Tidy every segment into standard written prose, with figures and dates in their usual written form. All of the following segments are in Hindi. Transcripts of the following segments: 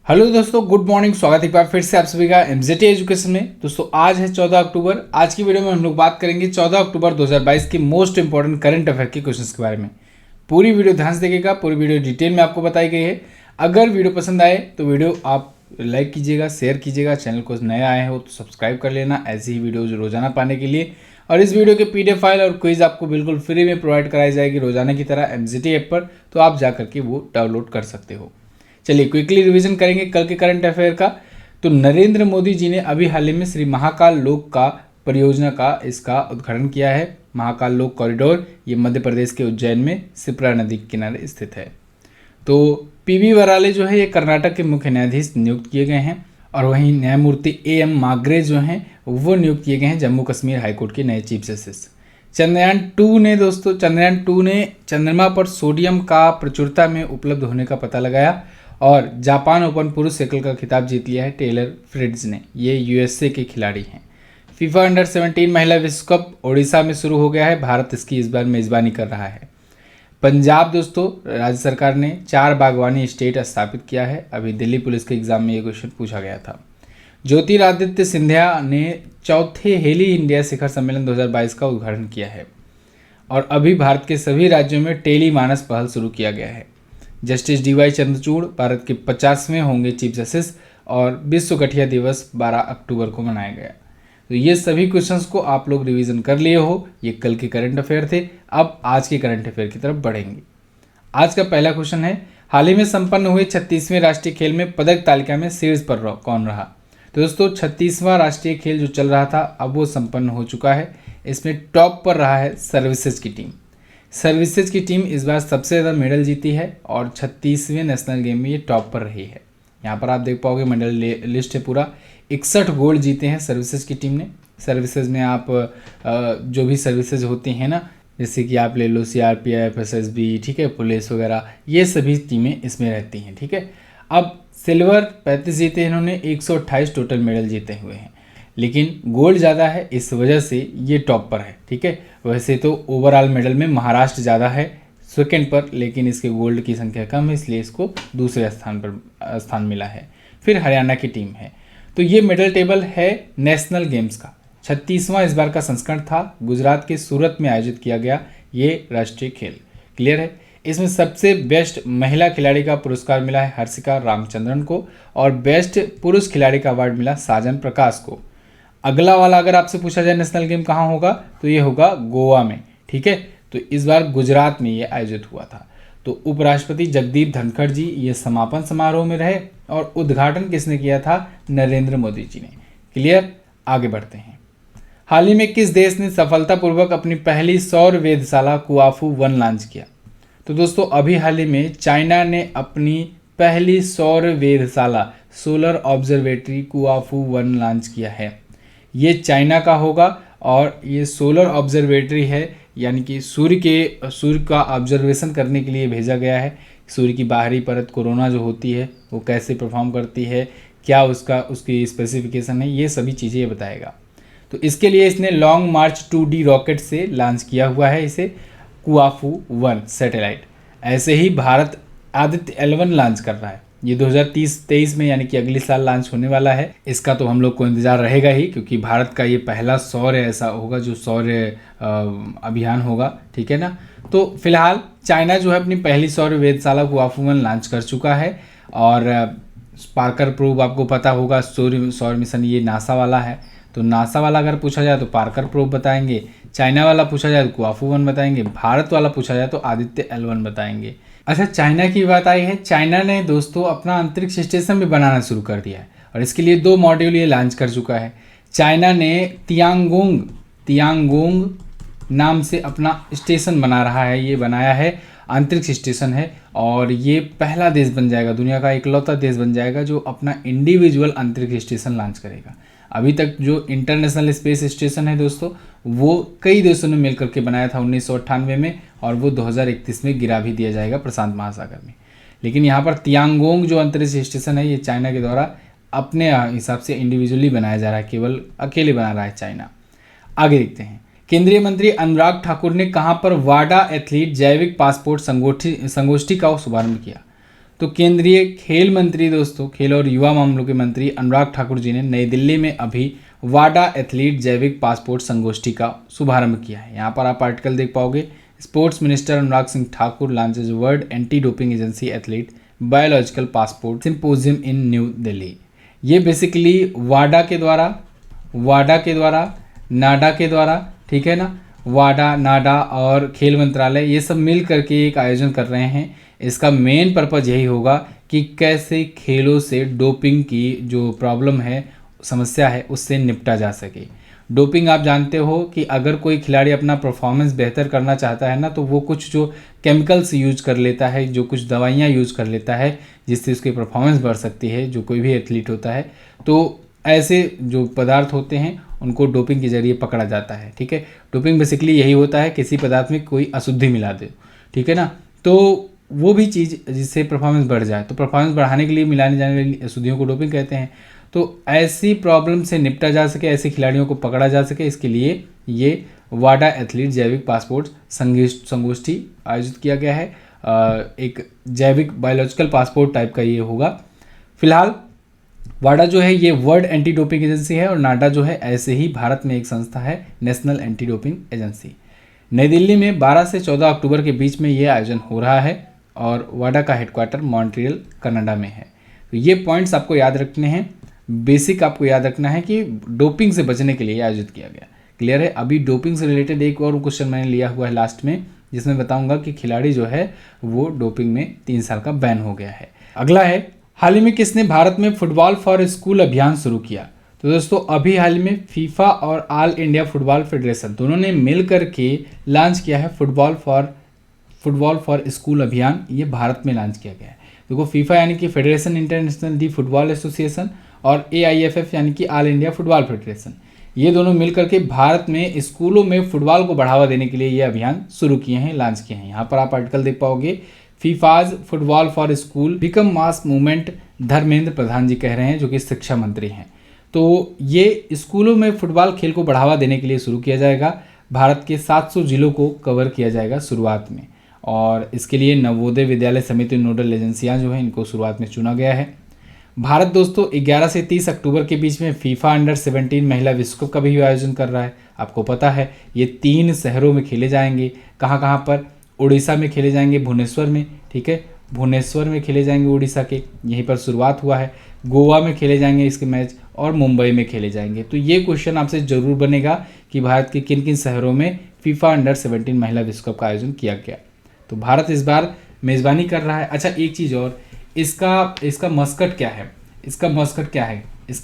हेलो दोस्तों, गुड मॉर्निंग। स्वागत है एक बार फिर से आप सभी का एमजेटी एजुकेशन में। दोस्तों आज है 14 अक्टूबर। आज की वीडियो में हम लोग बात करेंगे 14 अक्टूबर 2022 की मोस्ट इंपॉर्टेंट करंट अफेयर के क्वेश्चंस के बारे में। पूरी वीडियो ध्यान से देखिएगा, पूरी वीडियो डिटेल में आपको बताई गई है। अगर वीडियो पसंद आए तो वीडियो आप लाइक कीजिएगा, शेयर कीजिएगा। चैनल को नए आए हो तो सब्सक्राइब कर लेना ऐसी ही वीडियोज रोजाना पाने के लिए। और इस वीडियो के पीडीएफ फाइल और क्विज आपको बिल्कुल फ्री में प्रोवाइड कराई जाएगी रोजाना की तरह एमजेटी ऐप पर, तो आप जा करके वो डाउनलोड कर सकते हो। चलिए क्विकली रिवीजन करेंगे कल के करंट अफेयर का। तो नरेंद्र मोदी जी ने अभी हाल ही में श्री महाकाल लोक का परियोजना का इसका उद्घाटन किया है। महाकाल लोक कॉरिडोर ये मध्य प्रदेश के उज्जैन में सिप्रा नदी के किनारे स्थित है। तो पीवी वराले जो है ये कर्नाटक के मुख्य न्यायाधीश नियुक्त किए गए हैं, और वहीं न्यायमूर्ति एम माग्रे जो हैं वो नियुक्त किए गए हैं जम्मू कश्मीर हाईकोर्ट के नए चीफ जस्टिस। चंद्रयान 2 ने चंद्रमा पर सोडियम का प्रचुरता में उपलब्ध होने का पता लगाया और जापान ओपन पुरुष साइकिल का खिताब जीत लिया है टेलर फ्रिट्ज ने। ये यूएसए के खिलाड़ी हैं। फीफा अंडर 17 महिला विश्व कप ओडिशा में शुरू हो गया है। भारत इसकी इस बार मेजबानी कर रहा है। पंजाब दोस्तों राज्य सरकार ने 4 बागवानी स्टेट स्थापित किया है। अभी दिल्ली पुलिस के एग्जाम में ये क्वेश्चन पूछा गया था। ज्योतिरादित्य सिंधिया ने चौथे हेली इंडिया शिखर सम्मेलन 2022 का उद्घाटन किया है। और अभी भारत के सभी राज्यों में टेली मानस पहल शुरू किया गया है। जस्टिस डीवाई चंद्रचूड़ भारत के 50वें होंगे चीफ जस्टिस, और विश्व गठिया दिवस 12 अक्टूबर को मनाया गया। तो ये सभी क्वेश्चंस को आप लोग रिवीजन कर लिए हो। ये कल के करंट अफेयर थे। अब आज के करंट अफेयर की तरफ बढ़ेंगे। आज का पहला क्वेश्चन है, हाल ही में संपन्न हुए 36वें राष्ट्रीय खेल में पदक तालिका में शीर्ष पर कौन रहा। तो दोस्तों 36वां राष्ट्रीय खेल जो चल रहा था अब वो संपन्न हो चुका है। इसमें टॉप पर रहा है सर्विसेज की टीम। सर्विसेज की टीम इस बार सबसे ज़्यादा मेडल जीती है और 36वें नेशनल गेम में ये टॉप पर रही है। यहाँ पर आप देख पाओगे मेडल लिस्ट है पूरा। 61 गोल्ड जीते हैं सर्विसेज की टीम ने। सर्विसेज में आप जो भी सर्विसेज होती हैं ना, जैसे कि आप ले लो सीआरपीएफ, एसएसबी, ठीक है, पुलिस वगैरह, ये सभी टीमें इसमें रहती हैं। ठीक है, अब सिल्वर 35 जीते हैं इन्होंने, 128 टोटल मेडल जीते हुए हैं, लेकिन गोल्ड ज़्यादा है इस वजह से ये टॉप पर है। ठीक है, वैसे तो ओवरऑल मेडल में महाराष्ट्र ज़्यादा है सेकंड पर, लेकिन इसके गोल्ड की संख्या कम है इसलिए इसको दूसरे स्थान पर स्थान मिला है। फिर हरियाणा की टीम है। तो ये मेडल टेबल है नेशनल गेम्स का। 36वां इस बार का संस्करण था। गुजरात के सूरत में आयोजित किया गया ये राष्ट्रीय खेल। क्लियर है। इसमें सबसे बेस्ट महिला खिलाड़ी का पुरस्कार मिला है हर्षिका रामचंद्रन को, और बेस्ट पुरुष खिलाड़ी का अवार्ड मिला साजन प्रकाश को। अगला वाला अगर आपसे पूछा जाए नेशनल गेम कहाँ होगा तो ये होगा गोवा में। ठीक है, तो इस बार गुजरात में ये आयोजित हुआ था। तो उपराष्ट्रपति जगदीप धनखड़ जी ये समापन समारोह में रहे, और उद्घाटन किसने किया था? नरेंद्र मोदी जी ने। क्लियर, आगे बढ़ते हैं। हाल ही में किस देश ने सफलतापूर्वक अपनी पहली सौर वेधशाला कुआफू 1 लॉन्च किया? तो दोस्तों अभी हाल ही में चाइना ने अपनी पहली सौर वेधशाला सोलर ऑब्जर्वेटरी कुआफू 1 लॉन्च किया है। ये चाइना का होगा, और ये सोलर ऑब्जर्वेटरी है, यानी कि सूर्य का ऑब्जर्वेशन करने के लिए भेजा गया है। सूर्य की बाहरी परत कोरोना जो होती है वो कैसे परफॉर्म करती है, क्या उसकी स्पेसिफिकेशन है, ये सभी चीज़ें ये बताएगा। तो इसके लिए इसने लॉन्ग मार्च 2D रॉकेट से लॉन्च किया हुआ है इसे कुआफू 1 सैटेलाइट। ऐसे ही भारत आदित्य L1 लॉन्च कर रहा है। ये 2023 में यानी कि अगले साल लॉन्च होने वाला है। इसका तो हम लोग को इंतज़ार रहेगा ही, क्योंकि भारत का ये पहला सौर्य ऐसा होगा जो सौर्य अभियान होगा। ठीक है ना। तो फिलहाल चाइना जो है अपनी पहली सौर्य वेधशाला कुआफू 1 लॉन्च कर चुका है। और पार्कर प्रोब आपको पता होगा, सौर मिशन ये नासा वाला है। तो नासा वाला अगर पूछा जाए तो पार्कर प्रोब बताएंगे, चाइना वाला पूछा जाए तो कुआफू 1 बताएंगे, भारत वाला पूछा जाए तो आदित्य L1 बताएंगे। अच्छा, चाइना की बात आई है। चाइना ने दोस्तों अपना अंतरिक्ष स्टेशन भी बनाना शुरू कर दिया है, और इसके लिए 2 मॉड्यूल ये लॉन्च कर चुका है। चाइना ने तियांगोंग नाम से अपना स्टेशन बना रहा है। ये बनाया है, अंतरिक्ष स्टेशन है, और ये पहला देश बन जाएगा, दुनिया का इकलौता देश बन जाएगा जो अपना इंडिविजुअल अंतरिक्ष स्टेशन लॉन्च करेगा। अभी तक जो इंटरनेशनल स्पेस स्टेशन है दोस्तों वो कई देशों ने मिलकर के बनाया था 1998 में, और वो 2031 में गिरा भी दिया जाएगा प्रशांत महासागर में। लेकिन यहाँ पर तियांगोंग जो अंतरिक्ष स्टेशन है ये चाइना के द्वारा अपने हिसाब से इंडिविजुअली बनाया जा रहा है, केवल अकेले बना रहा है चाइना। आगे देखते हैं। केंद्रीय मंत्री अनुराग ठाकुर ने कहाँ पर वाडा एथलीट जैविक पासपोर्ट संगोष्ठी का शुभारंभ किया? तो केंद्रीय खेल मंत्री दोस्तों, खेल और युवा मामलों के मंत्री अनुराग ठाकुर जी ने नई दिल्ली में अभी वाडा एथलीट जैविक पासपोर्ट संगोष्ठी का शुभारंभ किया है। यहाँ पर आप आर्टिकल देख पाओगे, sports minister Anurag Singh Thakur launches world anti doping agency athlete biological passport symposium in New Delhi. ये बेसिकली वाडा के द्वारा नाडा के द्वारा, ठीक है ना, वाडा, नाडा और खेल मंत्रालय ये सब मिल करके एक आयोजन कर रहे हैं। इसका मेन पर्पज़ यही होगा कि कैसे खेलों से डोपिंग की जो प्रॉब्लम है, समस्या है, उससे निपटा जा सके। डोपिंग आप जानते हो कि अगर कोई खिलाड़ी अपना परफॉर्मेंस बेहतर करना चाहता है ना, तो वो कुछ जो केमिकल्स यूज कर लेता है, जो कुछ दवाइयाँ यूज कर लेता है जिससे उसकी परफॉर्मेंस बढ़ सकती है, जो कोई भी एथलीट होता है। तो ऐसे जो पदार्थ होते हैं उनको डोपिंग के जरिए पकड़ा जाता है, ठीक है। डोपिंग बेसिकली यही होता है, किसी पदार्थ में कोई अशुद्धि मिला दे, ठीक है ना, तो वो भी चीज़ जिससे परफॉर्मेंस बढ़ जाए, तो परफॉर्मेंस बढ़ाने के लिए मिलाने जाने वाली अशुद्धियों को डोपिंग कहते हैं। तो ऐसी प्रॉब्लम से निपटा जा सके, ऐसे खिलाड़ियों को पकड़ा जा सके, इसके लिए ये वाडा एथलीट जैविक पासपोर्ट संगोष्ठी आयोजित किया गया है। एक जैविक बायोलॉजिकल पासपोर्ट टाइप का ये होगा। फिलहाल वाडा जो है ये वर्ल्ड एंटी डोपिंग एजेंसी है और नाडा जो है ऐसे ही भारत में एक संस्था है, नेशनल एंटी डोपिंग एजेंसी। नई दिल्ली में 12 से 14 अक्टूबर के बीच में ये आयोजन हो रहा है और वाडा का हेडक्वार्टर मॉन्ट्रियल कनाडा में है। तो ये पॉइंट्स आपको याद रखने हैं, बेसिक आपको याद रखना है कि डोपिंग से बचने के लिए आयोजित किया गया। क्लियर है। अभी डोपिंग से रिलेटेड एक और क्वेश्चन मैंने लिया हुआ है लास्ट में, जिसमें बताऊंगा कि खिलाड़ी जो है वो डोपिंग में 3 साल का बैन हो गया है। अगला है, हाल ही में किसने भारत में फुटबॉल फॉर स्कूल अभियान शुरू किया। तो दोस्तों अभी हाल में फीफा और ऑल इंडिया फुटबॉल फेडरेशन दोनों ने मिल करके लॉन्च किया है फुटबॉल फॉर स्कूल अभियान। ये भारत में लॉन्च किया गया है। देखो फीफा यानी कि फेडरेशन इंटरनेशनल दी फुटबॉल एसोसिएशन और AIFF यानी कि ऑल इंडिया फुटबॉल फेडरेशन, ये दोनों मिल करके भारत में स्कूलों में फुटबॉल को बढ़ावा देने के लिए ये अभियान शुरू किए हैं, लॉन्च किए हैं। यहाँ पर आप आर्टिकल देख पाओगे, FIFA's football for school become mass movement, Dharmendra Pradhan ji कह रहे हैं, जो कि शिक्षा मंत्री हैं। तो ये स्कूलों में फुटबॉल खेल को बढ़ावा देने के लिए शुरू किया जाएगा। भारत के 700 जिलों को कवर किया जाएगा शुरुआत में, और इसके लिए नवोदय विद्यालय समिति नोडल एजेंसियां जो हैं इनको शुरुआत में चुना गया है। भारत दोस्तों 11 से 30 अक्टूबर के बीच में फीफा अंडर-17 महिला विश्व कप का भी आयोजन कर रहा है। आपको पता है ये 3 शहरों में खेले जाएंगे। कहाँ कहाँ पर? उड़ीसा में खेले जाएंगे, भुवनेश्वर में, ठीक है, भुवनेश्वर में खेले जाएंगे उड़ीसा के, यहीं पर शुरुआत हुआ है। गोवा में खेले जाएंगे इसके मैच और मुंबई में खेले जाएंगे। तो ये क्वेश्चन आपसे जरूर बनेगा कि भारत के किन किन शहरों में फीफा अंडर-17 महिला विश्व कप का आयोजन किया गया। तो भारत इस बार मेज़बानी कर रहा है। अच्छा एक चीज़ और, इसका मस्कट क्या है? इसका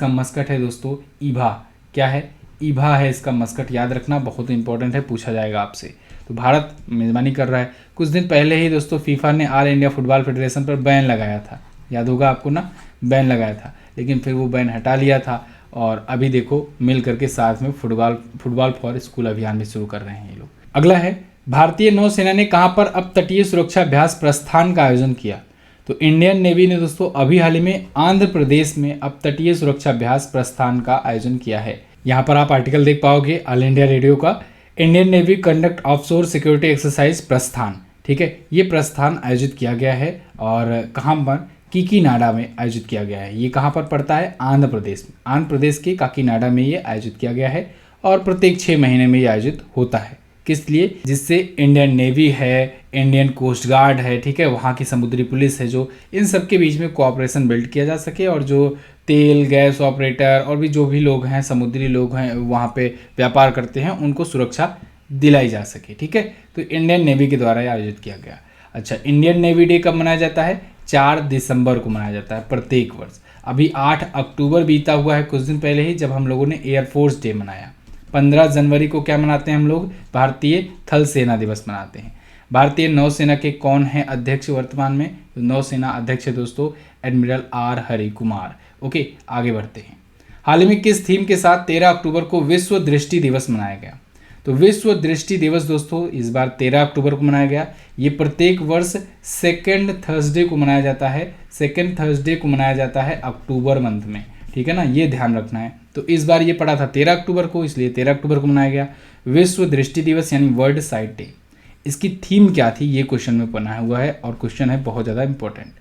मस्कट है दोस्तों ईभा। क्या है? ईभा है इसका मस्कट। याद रखना, बहुत इंपॉर्टेंट है, पूछा जाएगा आपसे। तो भारत मेज़बानी कर रहा है। कुछ दिन पहले ही दोस्तों फीफा ने ऑल इंडिया फुटबॉल फेडरेशन पर बैन लगाया था, याद होगा आपको ना, बैन लगाया था, लेकिन फिर वो बैन हटा लिया था और अभी देखो मिल करके साथ में फुटबॉल फॉर स्कूल अभियान भी शुरू कर रहे हैं ये लोग। अगला है, भारतीय नौसेना ने कहाँ पर अब तटीय सुरक्षा अभ्यास प्रस्थान का आयोजन किया। तो इंडियन नेवी ने दोस्तों अभी हाल ही में आंध्र प्रदेश में अब तटीय सुरक्षा अभ्यास प्रस्थान का आयोजन किया है। यहाँ पर आप आर्टिकल देख पाओगे ऑल इंडिया रेडियो का, Indian navy conduct offshore security exercise प्रस्थान, ठीक है। ये प्रस्थान आयोजित किया गया है और कहाँ पर? काकीनाडा में आयोजित किया गया है। ये कहाँ पर पड़ता है? आंध्र प्रदेश में। आंध्र प्रदेश के काकीनाडा में ये आयोजित किया गया है और प्रत्येक 6 महीने में ये आयोजित होता है। किस लिए? जिससे इंडियन नेवी है, इंडियन कोस्ट गार्ड है, ठीक है, वहाँ की समुद्री पुलिस है, जो इन सब के बीच में कोऑपरेशन बिल्ड किया जा सके और जो तेल गैस ऑपरेटर और भी जो भी लोग हैं, समुद्री लोग हैं, वहाँ पे व्यापार करते हैं, उनको सुरक्षा दिलाई जा सके, ठीक है। तो इंडियन नेवी के द्वारा आयोजित किया गया। अच्छा, इंडियन नेवी डे कब मनाया जाता है? 4 दिसंबर को मनाया जाता है प्रत्येक वर्ष। अभी 8 अक्टूबर बीता हुआ है कुछ दिन पहले ही, जब हम लोगों ने एयरफोर्स डे मनाया। 15 जनवरी को क्या मनाते हैं हम लोग? भारतीय थल सेना दिवस मनाते हैं। भारतीय नौसेना के कौन है अध्यक्ष वर्तमान में? तो नौसेना अध्यक्ष है दोस्तों admiral R Hari Kumar. Okay, आगे बढ़ते हैं। हाल ही में किस थीम के साथ 13 अक्टूबर को विश्व दृष्टि दिवस मनाया गया? तो विश्व दृष्टि दिवस दोस्तों इस बार 13 अक्टूबर को मनाया गया। ये प्रत्येक वर्ष सेकेंड थर्सडे को मनाया जाता है। सेकेंड थर्सडे को मनाया जाता है अक्टूबर मंथ में, ठीक है ना, ये ध्यान रखना है। तो इस बार ये पड़ा था 13 अक्टूबर को, इसलिए 13 अक्टूबर को मनाया गया विश्व दृष्टि दिवस यानी वर्ल्ड साइट डे। इसकी थीम क्या थी, ये क्वेश्चन में बना हुआ है और क्वेश्चन है बहुत ज़्यादा इंपॉर्टेंट।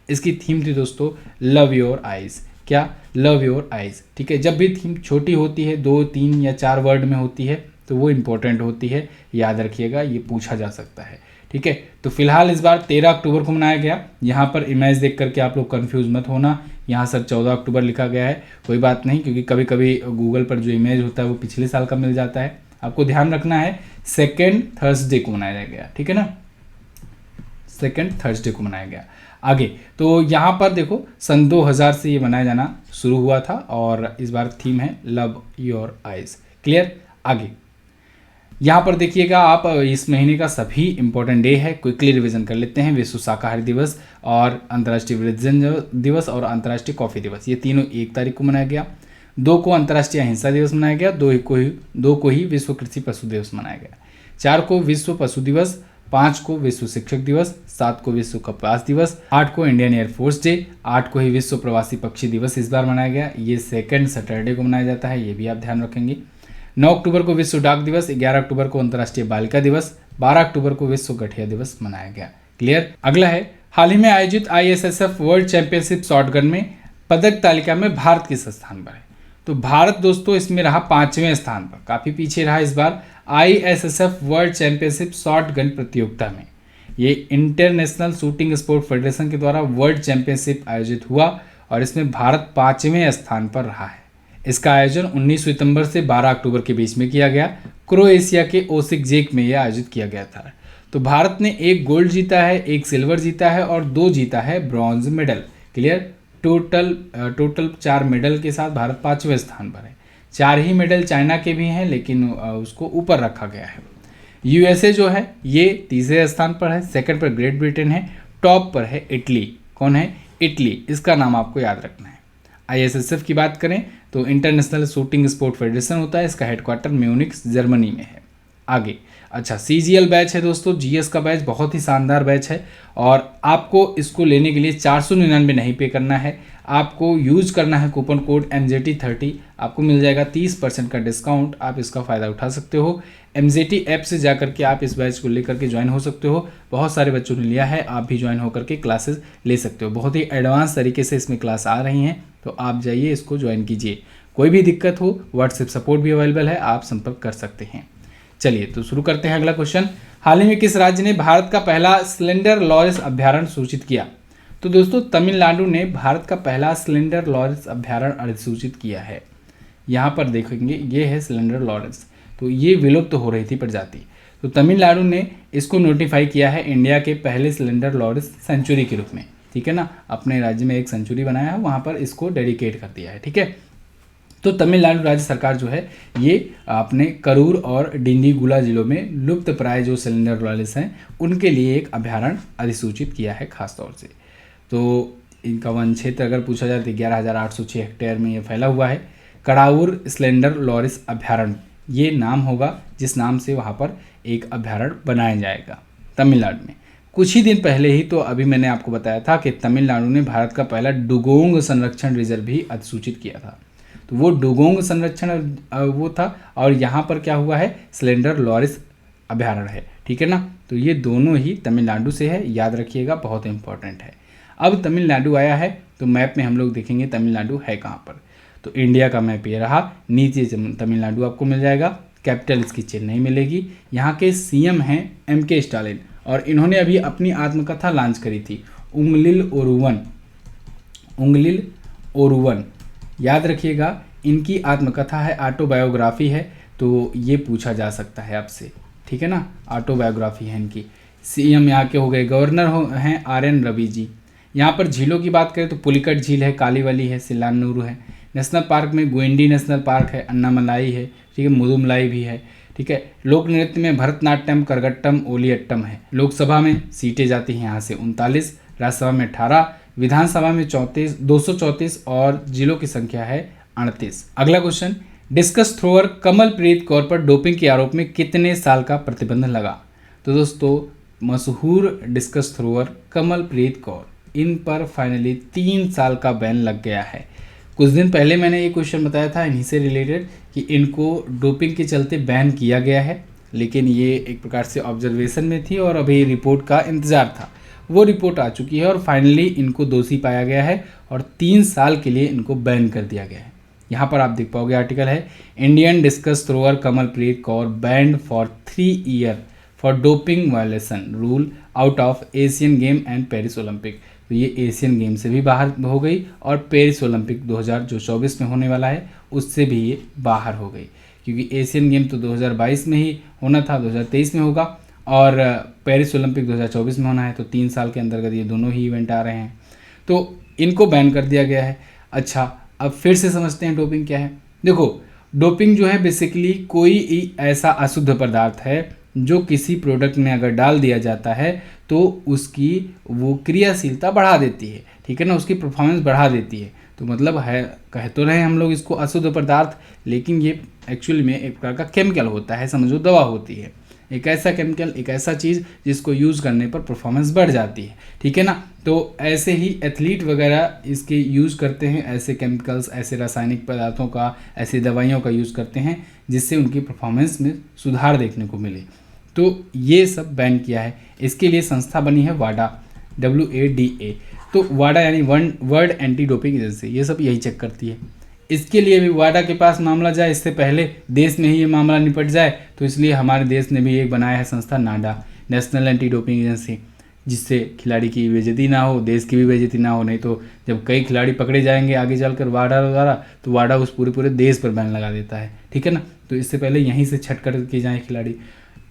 इसकी थीम थी दोस्तों लव योर आइज़। क्या? Love your eyes. ठीक है, जब भी थीम छोटी होती है, 2, 3 या 4 वर्ड में होती है तो वो इम्पोर्टेंट होती है, याद रखिएगा, ये पूछा जा सकता है। ठीक है, तो फिलहाल इस बार 13 अक्टूबर को मनाया गया। यहाँ पर इमेज देख करके आप लोग कंफ्यूज मत होना, यहाँ सर 14 अक्टूबर लिखा गया है, कोई बात नहीं, क्योंकि कभी कभी गूगल पर जो इमेज होता है वो पिछले साल का मिल जाता है। आपको ध्यान रखना है सेकेंड थर्सडे को मनाया गया, ठीक है ना, सेकेंड थर्सडे को मनाया गया। आगे तो यहाँ पर देखो सन 2000 से ये मनाया जाना शुरू हुआ था और इस बार थीम है लव योर आइज। क्लियर? आगे यहाँ पर देखिएगा आप, इस महीने का सभी इंपॉर्टेंट डे है, क्विकली रिवीजन कर लेते हैं। विश्व शाकाहारी दिवस और अंतर्राष्ट्रीय वृद्धजन दिवस और अंतर्राष्ट्रीय कॉफ़ी दिवस, ये तीनों 1 तारीख को मनाया गया। 2 को अंतर्राष्ट्रीय अहिंसा दिवस मनाया गया। 2 को ही विश्व कृषि पशु दिवस मनाया गया। 4 को विश्व पशु दिवस, 5 को विश्व शिक्षक दिवस, 7 को विश्व कपास दिवस, 8 को इंडियन एयरफोर्स डे, 8 को ही विश्व प्रवासी पक्षी दिवस इस बार मनाया गया। ये सेकंड सैटरडे को मनाया जाता है, ये भी आप ध्यान रखेंगे। 9 अक्टूबर को विश्व डाक दिवस, 11 अक्टूबर को अंतर्राष्ट्रीय बालिका दिवस, 12 अक्टूबर को विश्व गठिया दिवस मनाया गया। क्लियर? अगला है, हाल ही में आयोजित ISSF वर्ल्ड चैंपियनशिप शॉटगन में पदक तालिका में भारत किस स्थान पर है? तो भारत दोस्तों इसमें रहा 5वें स्थान पर, काफ़ी पीछे रहा इस बार ISSF वर्ल्ड चैंपियनशिप शॉटगन प्रतियोगिता में। ये इंटरनेशनल शूटिंग स्पोर्ट फेडरेशन के द्वारा वर्ल्ड चैंपियनशिप आयोजित हुआ और इसमें भारत 5वें स्थान पर रहा है। इसका आयोजन 19 सितंबर से 12 अक्टूबर के बीच में किया गया। क्रोएशिया के ओसिकजेक में यह आयोजित किया गया था। तो भारत ने 1 गोल्ड जीता है, 1 सिल्वर जीता है और 2 जीता है bronze medal. Clear? Total 4 medal के साथ भारत 5वें स्थान पर है। 4 ही मेडल चाइना के भी हैं लेकिन उसको ऊपर रखा गया है। USA जो है ये तीसरे स्थान पर है, सेकंड पर ग्रेट ब्रिटेन है, टॉप पर है इटली। कौन है? इटली। इसका नाम आपको याद रखना है। ISSF की बात करें तो इंटरनेशनल शूटिंग स्पोर्ट फेडरेशन होता है, इसका हेडक्वार्टर म्यूनिख जर्मनी में है। आगे अच्छा CGL बैच है दोस्तों, GS का बैच बहुत ही शानदार बैच है और आपको इसको लेने के लिए 499 नहीं पे करना है, आपको यूज करना है कूपन कोड MZT30, आपको मिल जाएगा 30% का डिस्काउंट। आप इसका फ़ायदा उठा सकते हो। MZT ऐप से जा करके आप इस बैच को लेकर के ज्वाइन हो सकते हो। बहुत सारे बच्चों ने लिया है, आप भी ज्वाइन होकर के क्लासेस ले सकते हो। बहुत ही एडवांस तरीके से इसमें क्लास आ रही हैं, तो आप जाइए इसको ज्वाइन कीजिए। कोई भी दिक्कत हो व्हाट्सएप सपोर्ट भी अवेलेबल है, आप संपर्क कर सकते हैं। चलिए तो शुरू करते हैं अगला क्वेश्चन। हाल ही में किस राज्य ने भारत का पहला सिलेंडर लॉरिस अभ्यारण्य सूचित किया? तो दोस्तों तमिलनाडु ने भारत का पहला सिलेंडर लॉरिस अभ्यारण्य अधिसूचित किया है। यहाँ पर देखेंगे ये है सिलेंडर लॉरिस, तो ये विलुप्त हो रही थी प्रजाति, तो तमिलनाडु ने इसको नोटिफाई किया है इंडिया के पहले सिलेंडर लॉरिस सेंचुरी के रूप में। ठीक है ना, अपने राज्य में एक सेंचुरी बनाया है, वहाँ पर इसको डेडिकेट कर दिया है। ठीक है, तो तमिलनाडु राज्य सरकार जो है ये अपने करूर और डिंडीगुला जिलों में लुप्त प्राय जो सिलेंडर लॉरिस हैं उनके लिए एक अभ्यारण्य अधिसूचित किया है खास तौर से। तो इनका वन क्षेत्र अगर पूछा जाए तो 11,806 हेक्टेयर में ये फैला हुआ है। कड़ाउर सिलेंडर लॉरिस अभ्यारण्य ये नाम होगा जिस नाम से वहाँ पर एक अभ्यारण्य बनाया जाएगा तमिलनाडु में। कुछ ही दिन पहले ही तो अभी मैंने आपको बताया था कि तमिलनाडु ने भारत का पहला डुगोंग संरक्षण रिजर्व भी अधिसूचित किया था। तो वो डुगोंग संरक्षण वो था और यहाँ पर क्या हुआ है, सिलेंडर लॉरिस अभ्यारण्य है। ठीक है ना, तो ये दोनों ही तमिलनाडु से है, याद रखिएगा, बहुत इंपॉर्टेंट है। अब तमिलनाडु आया है तो मैप में हम लोग देखेंगे तमिलनाडु है कहाँ पर। तो इंडिया का मैप ये रहा, नीचे तमिलनाडु आपको मिल जाएगा, कैपिटल इसकी चेन्नई मिलेगी। यहाँ के CM हैं MK स्टालिन और इन्होंने अभी अपनी आत्मकथा लॉन्च करी थी, उंगलिल ओरुवन। याद रखिएगा इनकी आत्मकथा है, ऑटोबायोग्राफी है, तो ये पूछा जा सकता है आपसे। ठीक है ना, ऑटोबायोग्राफी है इनकी। CM यहाँ के हो गए, गवर्नर हैं RN रवि जी। यहाँ पर झीलों की बात करें तो पुलिकट झील है, कालीवली है, सिलान्नूर है। नेशनल पार्क में गुएंडी नेशनल पार्क है, अन्नामलाई है, ठीक है, मुदुमलाई भी है। ठीक है, लोक नृत्य में भरतनाट्यम, करगट्टम, ओलियट्टम है। लोकसभा में सीटें जाती हैं यहाँ से 39, राज्यसभा में 18, विधानसभा में 234 और जिलों की संख्या है 38। अगला question, discuss thrower Kamalpreet Kaur पर डोपिंग के आरोप में कितने साल का प्रतिबंध लगा? तो दोस्तों मशहूर डिस्कस थ्रोअर कमलप्रीत कौर, इन पर फाइनली 3 साल का बैन लग गया है। कुछ दिन पहले मैंने ये क्वेश्चन बताया था इन्हीं से रिलेटेड कि इनको डोपिंग के चलते बैन किया गया है, लेकिन ये एक प्रकार से ऑब्जर्वेशन में थी और अभी रिपोर्ट का इंतज़ार था। वो रिपोर्ट आ चुकी है और फाइनली इनको दोषी पाया गया है और 3 साल के लिए इनको बैन कर दिया गया है। यहाँ पर आप देख पाओगे आर्टिकल है, Indian discuss thrower Kamalpreet Kaur band for 3 year for doping violation rule out of Asian game and Paris Olympic. तो ये एशियन गेम से भी बाहर हो गई और पेरिस ओलंपिक 2024 में होने वाला है उससे भी ये बाहर हो गई, क्योंकि एशियन गेम तो 2022 में ही होना था, 2023 में होगा और पेरिस ओलंपिक 2024 में होना है। तो 3 साल के अंतर्गत ये दोनों ही इवेंट आ रहे हैं, तो इनको बैन कर दिया गया है। अच्छा, अब फिर से समझते हैं डोपिंग क्या है। देखो, डोपिंग जो है बेसिकली कोई ऐसा अशुद्ध पदार्थ है जो किसी प्रोडक्ट में अगर डाल दिया जाता है तो उसकी वो क्रियाशीलता बढ़ा देती है, ठीक है ना, उसकी परफॉर्मेंस बढ़ा देती है। तो मतलब है, कह तो रहे हम लोग इसको अशुद्ध पदार्थ, लेकिन ये एक्चुअली में एक प्रकार का केमिकल होता है, समझो दवा होती है, एक ऐसा केमिकल, एक ऐसा चीज़ जिसको यूज़ करने पर परफॉर्मेंस बढ़ जाती है, ठीक है ना। तो ऐसे ही एथलीट वगैरह इसके यूज़ करते हैं, ऐसे केमिकल्स, ऐसे रासायनिक पदार्थों का, ऐसी दवाइयों का यूज़ करते हैं जिससे उनकी परफॉर्मेंस में सुधार देखने को मिले। तो ये सब बैन किया है। इसके लिए संस्था बनी है वाडा, WADA। तो वाडा यानी वर्ल्ड एंटी डोपिंग एजेंसी, ये सब यही चेक करती है। इसके लिए भी वाडा के पास मामला जाए, इससे पहले देश में ही ये मामला निपट जाए, तो इसलिए हमारे देश ने भी एक बनाया है संस्था नाडा, नेशनल एंटी डोपिंग एजेंसी, जिससे खिलाड़ी की बेइज्जती ना हो, देश की भी बेइज्जती ना हो। नहीं तो जब कई खिलाड़ी पकड़े जाएंगे आगे चलकर वाडा द्वारा, तो वाडा उस पूरे देश पर बैन लगा देता है, ठीक है ना। तो इससे पहले यहीं से छटकर किए जाए खिलाड़ी।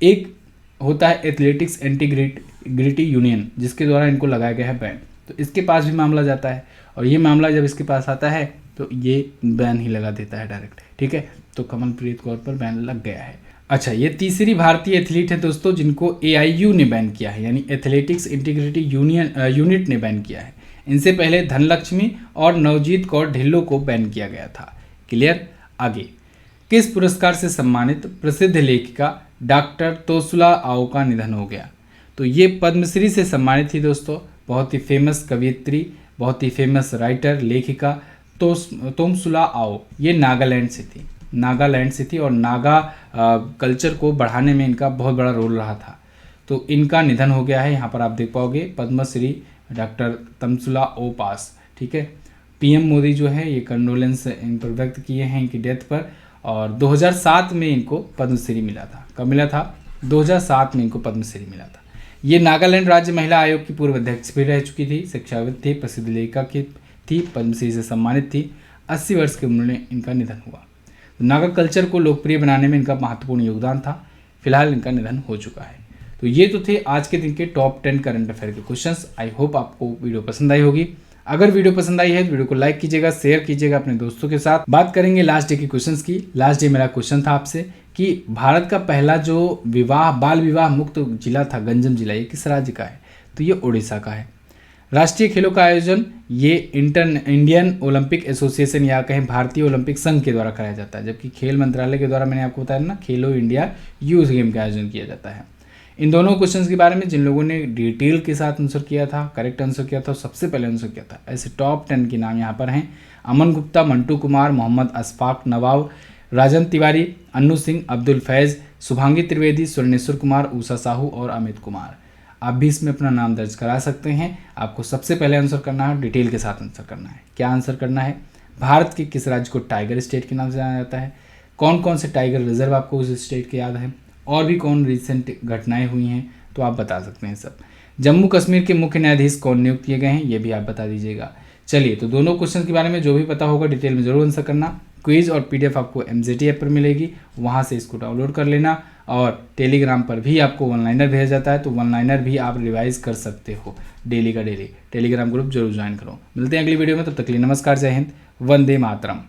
एक होता है एथलेटिक्स इंटीग्रिटी यूनियन, जिसके द्वारा इनको लगाया गया है बैन। तो इसके पास भी मामला जाता है और ये मामला जब इसके पास आता है तो ये बैन ही लगा देता है डायरेक्ट, ठीक है। तो कमलप्रीत कौर पर बैन लग गया है। अच्छा, ये तीसरी भारतीय एथलीट है दोस्तों जिनको AIU ने बैन किया है, यानी एथलेटिक्स इंटीग्रिटी यूनिट ने बैन किया है। इनसे पहले धनलक्ष्मी और नवजीत कौर ढिल्लों को बैन किया गया था। क्लियर। आगे, किस पुरस्कार से सम्मानित प्रसिद्ध लेखिका डॉक्टर तोसुला आओ का निधन हो गया? तो ये पद्मश्री से सम्मानित थी दोस्तों, बहुत ही फेमस कवियत्री, बहुत ही फेमस राइटर, लेखिका तोसुला आओ। ये नागालैंड से थी और नागा कल्चर को बढ़ाने में इनका बहुत बड़ा रोल रहा था। तो इनका निधन हो गया है। यहाँ पर आप देख पाओगे पद्मश्री डॉक्टर तमसुला ओ पास, ठीक है। PM मोदी जो है ये कंडोलेंस इन पर व्यक्त किए हैं इनकी डेथ पर, और 2007 में इनको पद्मश्री मिला था। कब मिला था? 2007 में इनको पद्मश्री मिला था। ये नागालैंड राज्य महिला आयोग की पूर्व अध्यक्ष भी रह चुकी थी, शिक्षाविद थी, प्रसिद्ध लेखिका की थी, पद्मश्री से सम्मानित थी। 80 वर्ष की उम्र में इनका निधन हुआ। नागा कल्चर को लोकप्रिय बनाने में इनका महत्वपूर्ण योगदान था। फिलहाल इनका निधन हो चुका है। तो ये तो थे आज के दिन के टॉप 10 करंट अफेयर के क्वेश्चंस। आई होप आपको वीडियो पसंद आई होगी। अगर वीडियो पसंद आई है तो वीडियो को लाइक कीजिएगा, शेयर कीजिएगा अपने दोस्तों के साथ। बात करेंगे लास्ट डे के क्वेश्चंस की। लास्ट डे मेरा क्वेश्चन था आपसे कि भारत का पहला जो बाल विवाह मुक्त जिला था, गंजम जिला, ये किस राज्य का है? तो ये उड़ीसा का है। राष्ट्रीय खेलों का आयोजन ये इंडियन ओलंपिक एसोसिएशन या कहें भारतीय ओलंपिक संघ के द्वारा कराया जाता है, जबकि खेल मंत्रालय के द्वारा मैंने आपको बताया ना, खेलो इंडिया यूथ गेम का आयोजन किया जाता है। इन दोनों क्वेश्चंस के बारे में जिन लोगों ने डिटेल के साथ आंसर किया था, करेक्ट आंसर किया था, सबसे पहले आंसर किया था, ऐसे टॉप 10 के नाम यहाँ पर हैं: अमन गुप्ता, मंटू कुमार, मोहम्मद अशफाक नवाब, राजन तिवारी, अन्नू सिंह, अब्दुल फैज़, शुभांगी त्रिवेदी, स्वर्णेश्वर कुमार, उषा साहू और अमित कुमार। आप भी इसमें अपना नाम दर्ज करा सकते हैं। आपको सबसे पहले आंसर करना है, डिटेल के साथ आंसर करना है। क्या आंसर करना है? भारत के किस राज्य को टाइगर स्टेट के नाम से जाना जाता है? कौन कौन से टाइगर रिजर्व आपको उस स्टेट के याद हैं? और भी कौन रिसेंट घटनाएं हुई हैं तो आप बता सकते हैं सब। जम्मू कश्मीर के मुख्य न्यायाधीश कौन नियुक्त किए गए हैं, ये भी आप बता दीजिएगा। चलिए, तो दोनों क्वेश्चन के बारे में जो भी पता होगा डिटेल में जरूर आंसर करना। क्विज और PDF आपको MZT ऐप पर मिलेगी, वहाँ से इसको डाउनलोड कर लेना। और टेलीग्राम पर भी आपको वन लाइनर भेजा जाता है, तो वन लाइनर भी आप रिवाइज कर सकते हो डेली का डेली। टेलीग्राम ग्रुप जरूर ज्वाइन करो। मिलते हैं अगली वीडियो में, तब तक के लिए नमस्कार, जय हिंद, वंदे मातरम।